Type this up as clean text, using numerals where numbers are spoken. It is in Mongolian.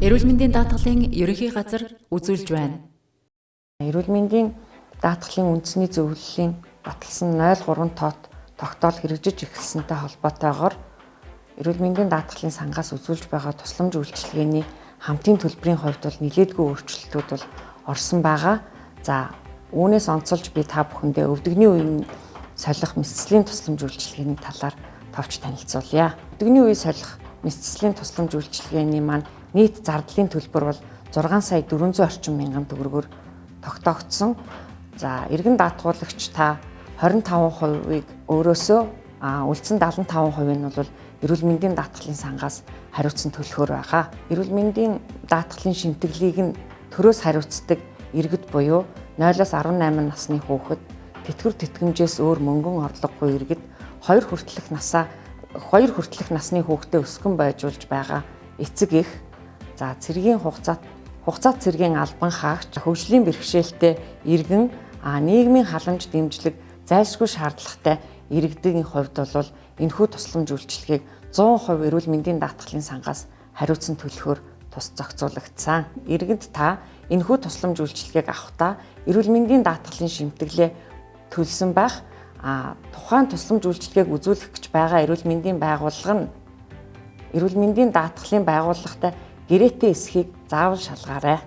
Эрүүл мэндийн даатгалын ерөнхий газар үзүүлж байна. Эрүүл мэндийн даатгалын үндэсний зөвлөлийн баталсан 03 тоот тогтоол хэрэгжиж эхэлсэнтэй холбоотойгоор эрүүл мэндийн даатгалын сангаас үзүүлж байгаа тусламж үйлчилгээний хамтын төлбөрийн хувьд бол нэлээдгүй өөрчлөлтүүд бол орсон байгаа. За үүнээс онцолж би та бүхэндээ өвдөгний үеийн солих мэдсэлийн тусламж үйлчилгээний талаар товч танилцуулъя. Өвдөгний үеийг солих мэдсэлийн тусламж үйлчилгээний маань нийт зардлын төлбөр бол 6 сая 400 орчим мянган төгрөгөөр тогтоогдсон. За иргэн даатгуулагч та 25%-ийг өөрөөсөө үлдсэн 75% нь бол эрүүл мэндийн даатгалын сангаас хариуцсан төлөхөөр байгаа. Эрүүл мэндийн даатгалын шимтгэлийг нь төрөөс хариуцдаг иргэд буюу 0-18 насны хүүхэд, тэтгэвэр тэтгэмжээс өөр мөнгөн орлогогүй иргэд 2 хүртэлх насны хүүхдэд өсгөн байжуулж байгаа эцэг эх, за цэргийн хугацаат цэргийн албан хаагч, хөгжлийн бэрхшээлтэй иргэн, нийгмийн халамж дэмжлэг зайлшгүй шаардлагатай иргэдийн хувьд бол энэхүү тусламж үйлчилгээг 100% эрүүл мэндийн даатгалын сангаас хариуцсан төлөхөөр тус зохицуулагдсан. Иргэд та энэхүү тусламж үйлчилгээг авахдаа эрүүл мэндийн даатгалын шимтгэлээ төлсөн байх, тухайн тусламж үйлчилгээг үзүүлэх гэж байгаа эрүүл мэндийн байгууллага нь эрүүл мэндийн даатгалын байгууллагатай гэрээтэй эсхийг заавал шалгаарай.